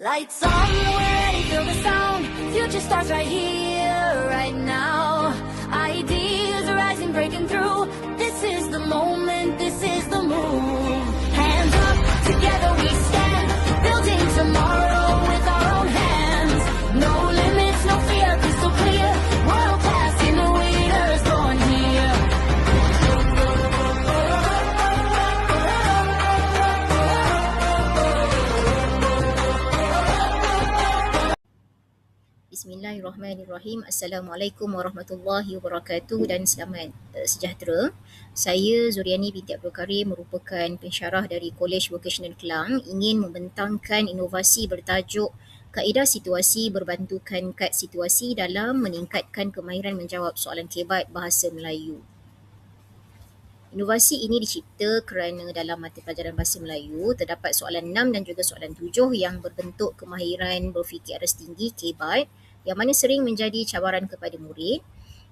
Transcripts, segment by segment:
Lights on, we're ready, feel the sound. Future starts right here, right now. Ideas are rising, breaking through. This is the moment, this is the move. Hands up, together we stand. Building tomorrow with our own hands. No limits, no fear, crystal clear. World class innovators born here. Bismillahirrahmanirrahim. Assalamualaikum warahmatullahi wabarakatuh dan selamat sejahtera. Saya Zuriani binti Abdul Karim, merupakan pensyarah dari Kolej Vocational Kelang, ingin membentangkan inovasi bertajuk Kaedah Situasi Berbantukan Kad Situasi dalam meningkatkan kemahiran menjawab soalan kebat bahasa Melayu. Inovasi ini dicipta kerana dalam mata pelajaran Bahasa Melayu terdapat soalan 6 dan juga soalan 7 yang berbentuk kemahiran berfikir aras tinggi kebat yang mana sering menjadi cabaran kepada murid.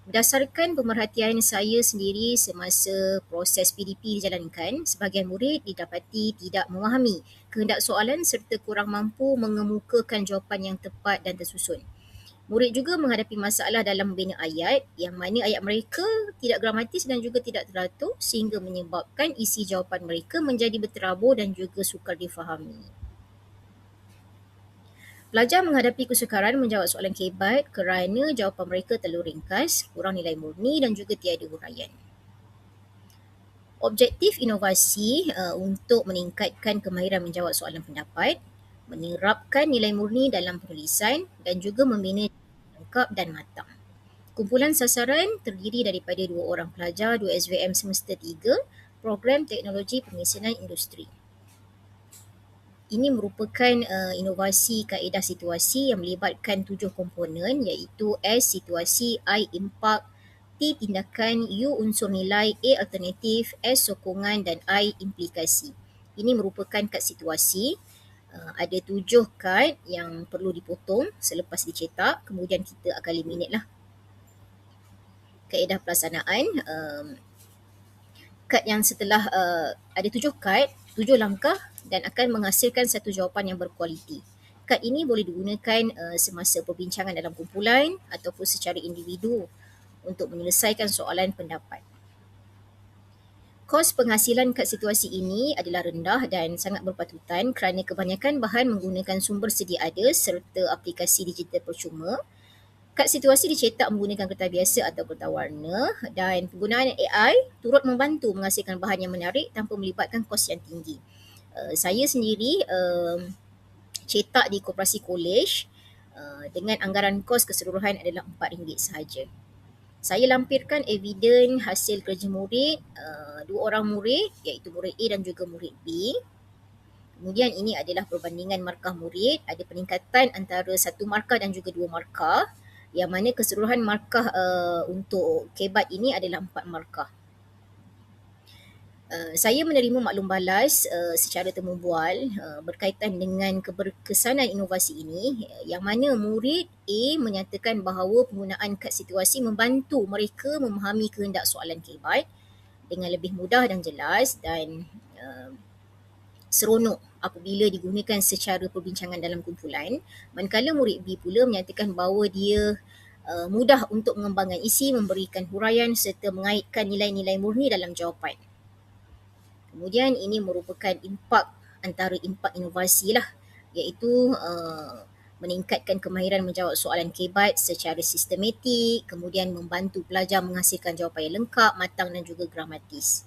Berdasarkan pemerhatian saya sendiri semasa proses PDP dijalankan, sebahagian murid didapati tidak memahami kehendak soalan serta kurang mampu mengemukakan jawapan yang tepat dan tersusun. Murid juga menghadapi masalah dalam membina ayat yang mana ayat mereka tidak gramatis dan juga tidak teratur sehingga menyebabkan isi jawapan mereka menjadi berterabur dan juga sukar difahami. Pelajar menghadapi kesukaran menjawab soalan kebat kerana jawapan mereka terlalu ringkas, kurang nilai murni dan juga tiada huraian. Objektif inovasi untuk meningkatkan kemahiran menjawab soalan pendapat, menyerapkan nilai murni dalam penulisan dan juga membina lengkap dan matang. Kumpulan sasaran terdiri daripada 2 orang pelajar 2 SVM semester 3, Program Teknologi Pengesanan Industri. Ini merupakan inovasi kaedah situasi yang melibatkan 7 komponen iaitu S situasi, I impak, T tindakan, U unsur nilai, A alternatif, S sokongan dan I implikasi. Ini merupakan kad situasi. Ada 7 kad yang perlu dipotong selepas dicetak, kemudian kita akan eliminate lah. Kaedah pelaksanaan, kad yang setelah ada 7 kad, 7 langkah dan akan menghasilkan satu jawapan yang berkualiti. Kad ini boleh digunakan semasa perbincangan dalam kumpulan ataupun secara individu untuk menyelesaikan soalan pendapat. Kos penghasilan kad situasi ini adalah rendah dan sangat berpatutan kerana kebanyakan bahan menggunakan sumber sedia ada serta aplikasi digital percuma. Kad situasi dicetak menggunakan kertas biasa atau kertas warna dan penggunaan AI turut membantu menghasilkan bahan yang menarik tanpa melibatkan kos yang tinggi. Saya sendiri cetak di koperasi kolej dengan anggaran kos keseluruhan adalah RM4 sahaja. Saya lampirkan eviden hasil kerja murid, 2 orang murid iaitu murid A dan juga murid B. Kemudian ini adalah perbandingan markah murid, ada peningkatan antara 1 markah dan juga 2 markah yang mana keseluruhan markah untuk kebat ini adalah 4 markah. Saya menerima maklum balas secara temu bual berkaitan dengan keberkesanan inovasi ini yang mana murid A menyatakan bahawa penggunaan kad situasi membantu mereka memahami kehendak soalan kebat dengan lebih mudah dan jelas dan seronok apabila digunakan secara perbincangan dalam kumpulan. Manakala murid B pula menyatakan bahawa dia mudah untuk mengembangkan isi, memberikan huraian serta mengaitkan nilai-nilai murni dalam jawapan. Kemudian ini merupakan impak antara impak inovasi lah iaitu meningkatkan kemahiran menjawab soalan kebat secara sistematik, kemudian membantu pelajar menghasilkan jawapan yang lengkap, matang dan juga gramatis.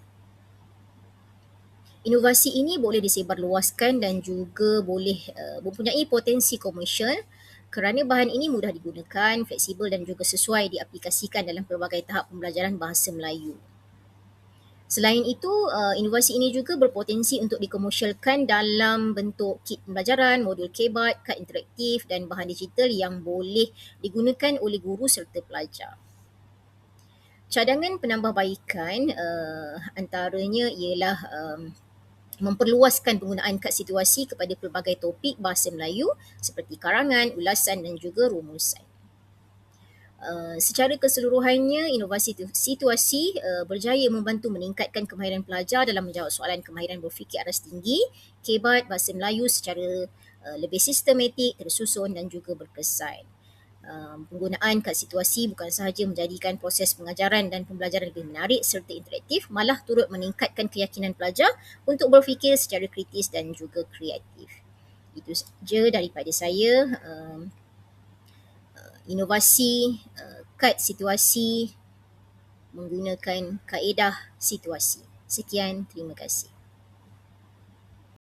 Inovasi ini boleh disebarluaskan dan juga boleh mempunyai potensi komersial kerana bahan ini mudah digunakan, fleksibel dan juga sesuai diaplikasikan dalam pelbagai tahap pembelajaran bahasa Melayu. Selain itu, inovasi ini juga berpotensi untuk dikomersialkan dalam bentuk kit pembelajaran, modul kebat, kad interaktif dan bahan digital yang boleh digunakan oleh guru serta pelajar. Cadangan penambahbaikan antaranya ialah memperluaskan penggunaan kad situasi kepada pelbagai topik bahasa Melayu seperti karangan, ulasan dan juga rumusan. Secara keseluruhannya, inovasi situasi berjaya membantu meningkatkan kemahiran pelajar dalam menjawab soalan kemahiran berfikir aras tinggi, kebat, bahasa Melayu secara lebih sistematik, tersusun dan juga berkesan. Penggunaan kad situasi bukan sahaja menjadikan proses pengajaran dan pembelajaran lebih menarik serta interaktif, malah turut meningkatkan keyakinan pelajar untuk berfikir secara kritis dan juga kreatif. Itu saja daripada saya. Inovasi kad situasi menggunakan kaedah situasi. Sekian, terima kasih.